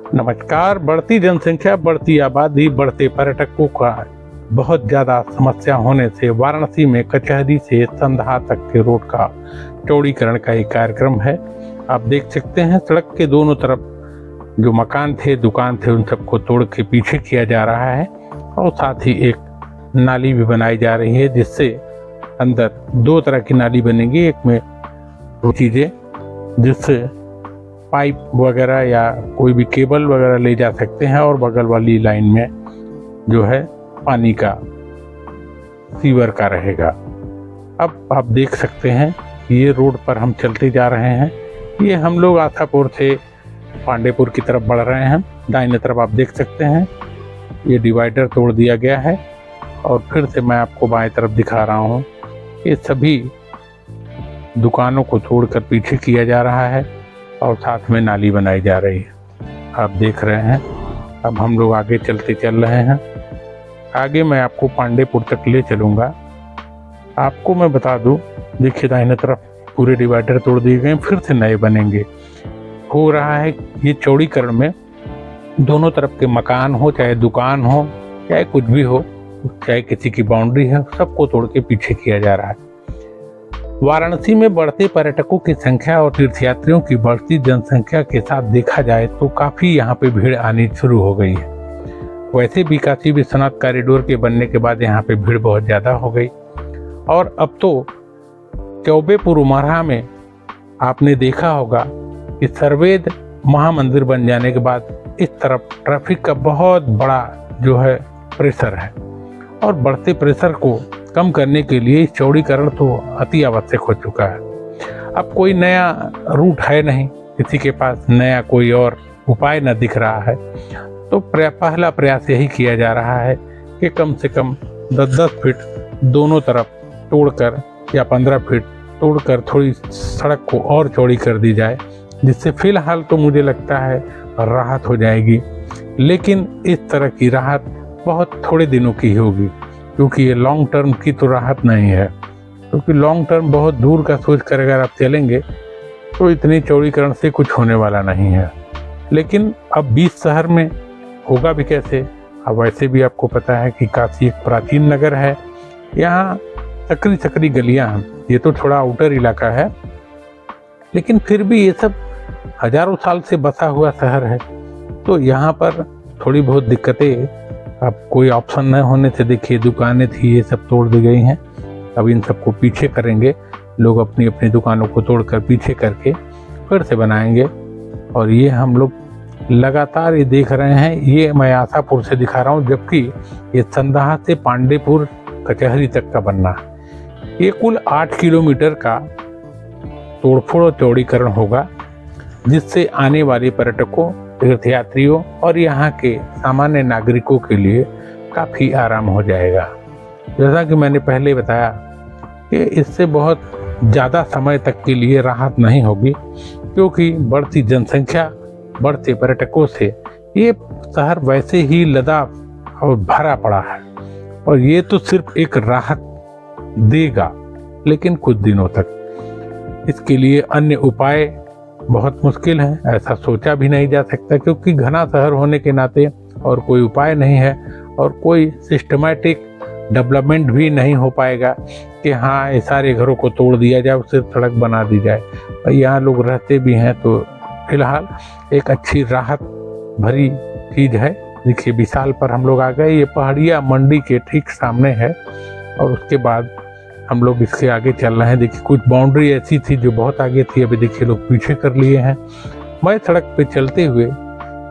नमस्कार। बढ़ती जनसंख्या, बढ़ती आबादी, बढ़ते पर्यटकों का बहुत ज़्यादा समस्या होने से वाराणसी में कचहरी से संदहा तक के रोड का चौड़ीकरण का एक कार्यक्रम है। आप देख सकते हैं सड़क के दोनों तरफ जो मकान थे, दुकान थे, उन सबको तोड़ के पीछे किया जा रहा है और साथ ही एक नाली भी बनाई जा रही है, जिससे अंदर दो तरह की नाली बनेगी। एक में वो चीज़ें जिससे पाइप वगैरह या कोई भी केबल वगैरह ले जा सकते हैं और बगल वाली लाइन में जो है पानी का सीवर का रहेगा। अब आप देख सकते हैं ये रोड पर हम चलते जा रहे हैं। ये हम लोग आशापुर से पांडेपुर की तरफ बढ़ रहे हैं। दाहिने तरफ आप देख सकते हैं ये डिवाइडर तोड़ दिया गया है और फिर से मैं आपको बाएं तरफ दिखा रहा हूँ। ये सभी दुकानों को तोड़कर पीछे किया जा रहा है और साथ में नाली बनाई जा रही है। आप देख रहे हैं। अब हम लोग आगे चल रहे हैं। आगे मैं आपको पांडेपुर तक ले चलूँगा। आपको मैं बता दूं, देखिए दाहिने तरफ पूरे डिवाइडर तोड़ दिए गए, फिर से नए बनेंगे। हो रहा है ये चौड़ीकरण में दोनों तरफ के मकान हो, चाहे दुकान हो, चाहे कुछ भी हो, चाहे किसी की बाउंड्री है, सबको तोड़ के पीछे किया जा रहा है। वाराणसी में बढ़ते पर्यटकों की संख्या और तीर्थयात्रियों की बढ़ती जनसंख्या के साथ देखा जाए तो काफ़ी यहाँ पे भीड़ आनी शुरू हो गई है। वैसे भी काशी विश्वनाथ कॉरिडोर के बनने के बाद यहाँ पे भीड़ बहुत ज़्यादा हो गई और अब तो चौबेपुर उमरहा में आपने देखा होगा कि सर्वेद महामंदिर बन जाने के बाद इस तरफ ट्रैफिक का बहुत बड़ा जो है प्रेशर है और बढ़ते प्रेशर को कम करने के लिए चौड़ीकरण तो अति आवश्यक हो चुका है। अब कोई नया रूट है नहीं, किसी के पास नया कोई और उपाय न दिख रहा है, तो पहला प्रयास यही किया जा रहा है कि कम से कम 10-10 फीट दोनों तरफ तोड़कर या 15 फीट तोड़कर थोड़ी सड़क को और चौड़ी कर दी जाए, जिससे फिलहाल तो मुझे लगता है राहत हो जाएगी। लेकिन इस तरह की राहत बहुत थोड़े दिनों की होगी, क्योंकि ये लॉन्ग टर्म की तो राहत नहीं है। क्योंकि लॉन्ग टर्म बहुत दूर का सोच कर अगर आप चलेंगे तो इतनी चौड़ीकरण से कुछ होने वाला नहीं है। लेकिन अब 20 शहर में होगा भी कैसे? अब वैसे भी आपको पता है कि काशी एक प्राचीन नगर है, यहाँ सकरी गलियाँ हैं। ये तो थोड़ा आउटर इलाका है, लेकिन फिर भी ये सब हजारों साल से बसा हुआ शहर है, तो यहाँ पर थोड़ी बहुत दिक्कतें, अब कोई ऑप्शन न होने से देखिए दुकानें थी ये सब तोड़ दी गई हैं। अब इन सबको पीछे करेंगे लोग, अपनी अपनी दुकानों को तोड़कर पीछे करके फिर से बनाएंगे। और ये हम लोग लगातार ये देख रहे हैं। ये मैं आशापुर से दिखा रहा हूँ, जबकि ये संदहा से पांडेपुर कचहरी तक का बनना है। ये कुल 8 किलोमीटर का तोड़फोड़ और चौड़ीकरण होगा, जिससे आने वाले पर्यटकों, तीर्थयात्रियों और यहाँ के सामान्य नागरिकों के लिए काफ़ी आराम हो जाएगा। जैसा कि मैंने पहले बताया कि इससे बहुत ज़्यादा समय तक के लिए राहत नहीं होगी, क्योंकि बढ़ती जनसंख्या, बढ़ते पर्यटकों से ये शहर वैसे ही लदा और भरा पड़ा है और ये तो सिर्फ एक राहत देगा, लेकिन कुछ दिनों तक। इसके लिए अन्य उपाय बहुत मुश्किल है, ऐसा सोचा भी नहीं जा सकता, क्योंकि घना शहर होने के नाते और कोई उपाय नहीं है और कोई सिस्टमैटिक डेवलपमेंट भी नहीं हो पाएगा कि हाँ ये सारे घरों को तोड़ दिया जाए, सिर्फ सड़क बना दी जाए। और यहाँ लोग रहते भी हैं, तो फिलहाल एक अच्छी राहत भरी चीज़ है। देखिए विशाल पर हम लोग आ गए, ये पहाड़िया मंडी के ठीक सामने है और उसके बाद हम लोग इसके आगे चल रहे हैं। देखिए कुछ बाउंड्री ऐसी थी जो बहुत आगे थी, अभी देखिए लोग पीछे कर लिए हैं। मैं सड़क पे चलते हुए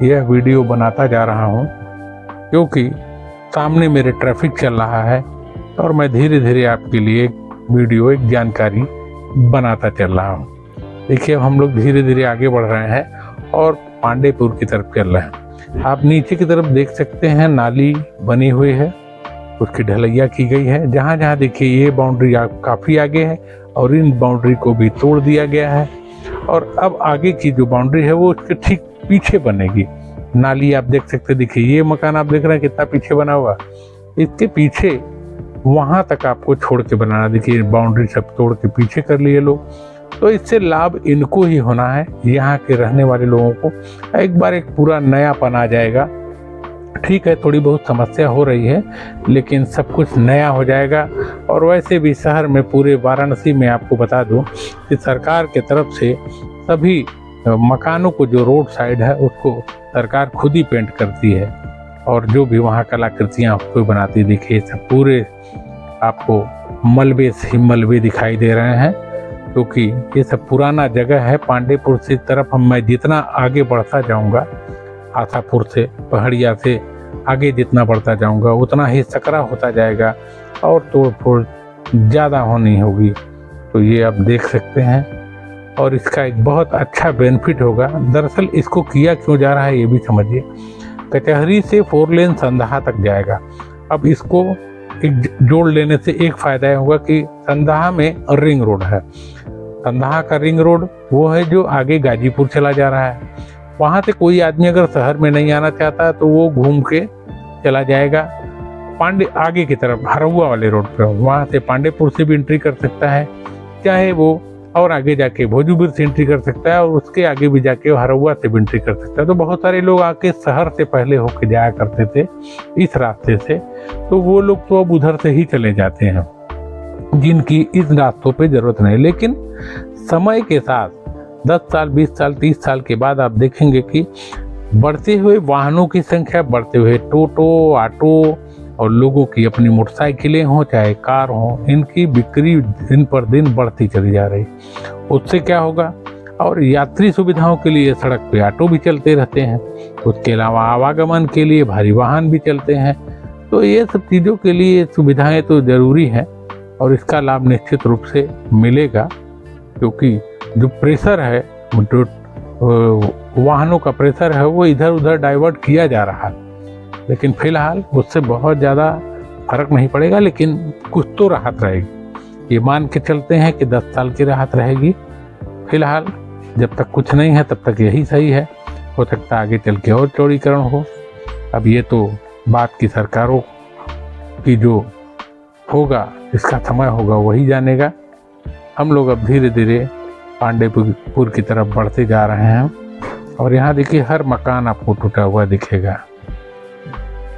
यह वीडियो बनाता जा रहा हूँ, क्योंकि सामने मेरे ट्रैफिक चल रहा है और मैं धीरे धीरे आपके लिए एक वीडियो, एक जानकारी बनाता चल रहा हूँ। देखिए हम लोग धीरे धीरे आगे बढ़ रहे हैं और पांडेपुर की तरफ चल रहे हैं। आप नीचे की तरफ देख सकते हैं नाली बनी हुई है, उसकी ढलैया की गई है। जहाँ जहाँ देखिए ये बाउंड्री काफ़ी आगे है और इन बाउंड्री को भी तोड़ दिया गया है और अब आगे की जो बाउंड्री है वो उसके ठीक पीछे बनेगी। नाली आप देख सकते हैं, देखिए ये मकान आप देख रहे हैं कितना पीछे बना हुआ, इसके पीछे वहाँ तक आपको छोड़ के बनाना। देखिए बाउंड्री सब तोड़ के पीछे कर लिए लोग तो इससे लाभ इनको ही होना है, यहाँ के रहने वाले लोगों को एक बार एक पूरा नयापन आ जाएगा। ठीक है, थोड़ी बहुत समस्या हो रही है, लेकिन सब कुछ नया हो जाएगा। और वैसे भी शहर में, पूरे वाराणसी में आपको बता दूं कि सरकार के तरफ से सभी मकानों को, जो रोड साइड है उसको सरकार खुद ही पेंट करती है, और जो भी वहाँ कलाकृतियाँ आपको बनाती दिखे, सब पूरे आपको मलबे से मलबे दिखाई दे रहे हैं, क्योंकि ये सब पुराना जगह है। पांडेपुर से तरफ मैं जितना आगे बढ़ता जाऊंगा, आशापुर से, पहाड़िया से आगे जितना बढ़ता जाऊंगा, उतना ही सकरा होता जाएगा और तोड़ फोड़ ज़्यादा होनी होगी। तो ये आप देख सकते हैं, और इसका एक बहुत अच्छा बेनिफिट होगा। दरअसल इसको किया क्यों जा रहा है ये भी समझिए। कचहरी से 4 लेन संदहा तक जाएगा। अब इसको एक जोड़ लेने से एक फ़ायदा यह होगा कि संदहा में रिंग रोड है। संदहा का रिंग रोड वो है जो आगे गाजीपुर चला जा रहा है। वहाँ से कोई आदमी अगर शहर में नहीं आना चाहता तो वो घूम के चला जाएगा पांडे आगे की तरफ, हरहुआ वाले रोड पर। वहाँ से पांडेपुर से भी एंट्री कर सकता है, चाहे वो और आगे जाके भोजूबिर से एंट्री कर सकता है, और उसके आगे भी जाके हरहुआ से भी एंट्री कर सकता है। तो बहुत सारे लोग आके शहर से पहले होके जाया करते थे इस रास्ते से, तो वो लोग तो अब उधर से ही चले जाते हैं, जिनकी इस रास्तों पे ज़रूरत नहीं। लेकिन समय के साथ 10 साल, 20 साल, 30 साल के बाद आप देखेंगे कि बढ़ते हुए वाहनों की संख्या, बढ़ते हुए टोटो, ऑटो और लोगों की अपनी मोटरसाइकिलें हों चाहे कार हों, इनकी बिक्री दिन पर दिन बढ़ती चली जा रही। उससे क्या होगा, और यात्री सुविधाओं के लिए सड़क पे ऑटो भी चलते रहते हैं, उसके अलावा आवागमन के लिए भारी वाहन भी चलते हैं। तो ये सब चीज़ों के लिए सुविधाएं तो ज़रूरी है, और इसका लाभ निश्चित रूप से मिलेगा, क्योंकि जो प्रेशर है, जो वाहनों का प्रेशर है, वो इधर उधर डाइवर्ट किया जा रहा है। लेकिन फिलहाल उससे बहुत ज़्यादा फर्क नहीं पड़ेगा, लेकिन कुछ तो राहत रहेगी। ये मान के चलते हैं कि 10 साल की राहत रहेगी। फिलहाल जब तक कुछ नहीं है तब तक यही सही है, हो सकता है आगे चल के और चौड़ीकरण हो। अब ये तो बात की सरकारों की, जो होगा इसका समय होगा वही जानेगा। हम लोग अब धीरे धीरे पांडेपुर की तरफ बढ़ते जा रहे हैं, और यहाँ देखिए हर मकान आपको टूटा हुआ दिखेगा।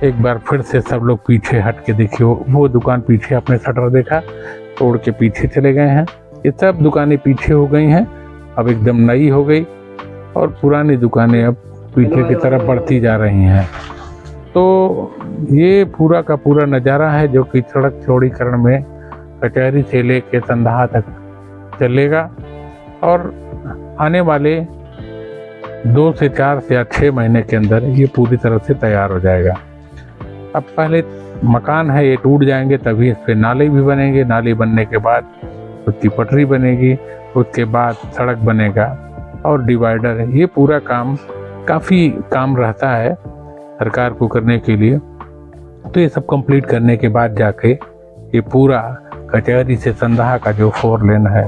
एक बार फिर से सब लोग पीछे हट के देखिए, वो दुकान पीछे अपने शटर देखा, तोड़ के पीछे चले गए हैं। ये सब दुकानें पीछे हो गई हैं, अब एकदम नई हो गई, और पुरानी दुकानें अब पीछे की तरफ बढ़ती जा रही हैं। तो ये पूरा का पूरा नज़ारा है जो कि सड़क चौड़ीकरण में कचहरी से लेके संदहा तक चलेगा, और आने वाले 2 से 4 से 6 महीने के अंदर ये पूरी तरह से तैयार हो जाएगा। अब पहले मकान है ये टूट जाएंगे, तभी इस पर नाले भी बनेंगे, नाले बनने के बाद उसकी पटरी बनेगी, उसके बाद सड़क बनेगा और डिवाइडर। ये पूरा काम काफ़ी काम रहता है सरकार को करने के लिए। तो ये सब कंप्लीट करने के बाद जाके ये पूरा कचहरी से संदहा का जो 4 लेन है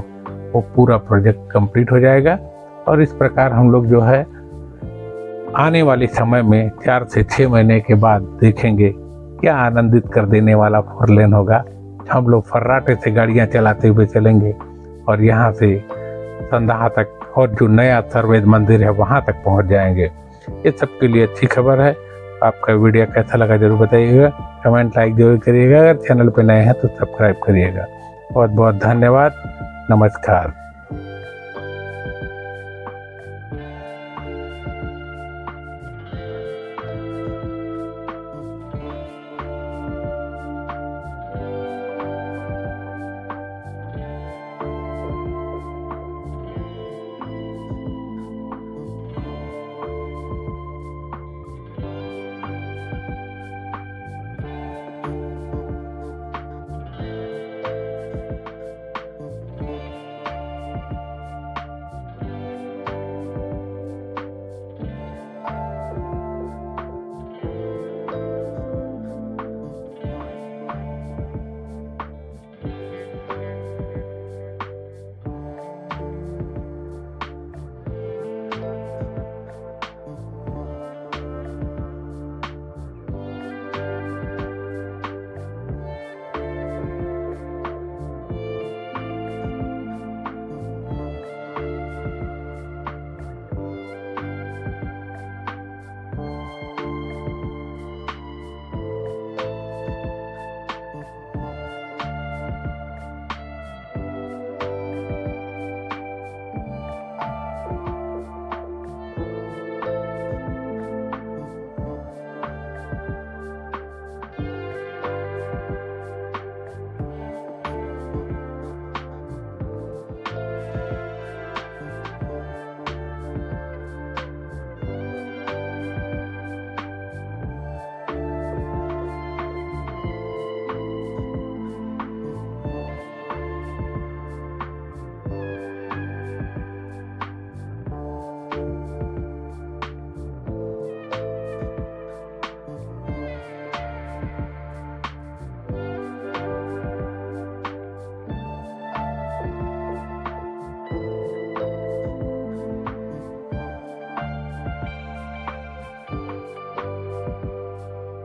वो पूरा प्रोजेक्ट कंप्लीट हो जाएगा। और इस प्रकार हम लोग जो है आने वाले समय में 4 से 6 महीने के बाद देखेंगे क्या आनंदित कर देने वाला 4 लेन होगा। हम लोग फर्राटे से गाड़ियां चलाते हुए चलेंगे और यहाँ से संदहा तक, और जो नया सर्ववेद मंदिर है वहाँ तक पहुँच जाएंगे। ये सबके लिए अच्छी खबर है। आपका वीडियो कैसा लगा जरूर बताइएगा, कमेंट लाइक जरूर करिएगा। अगर चैनल पर नए हैं तो सब्सक्राइब करिएगा। बहुत बहुत धन्यवाद, नमस्कार।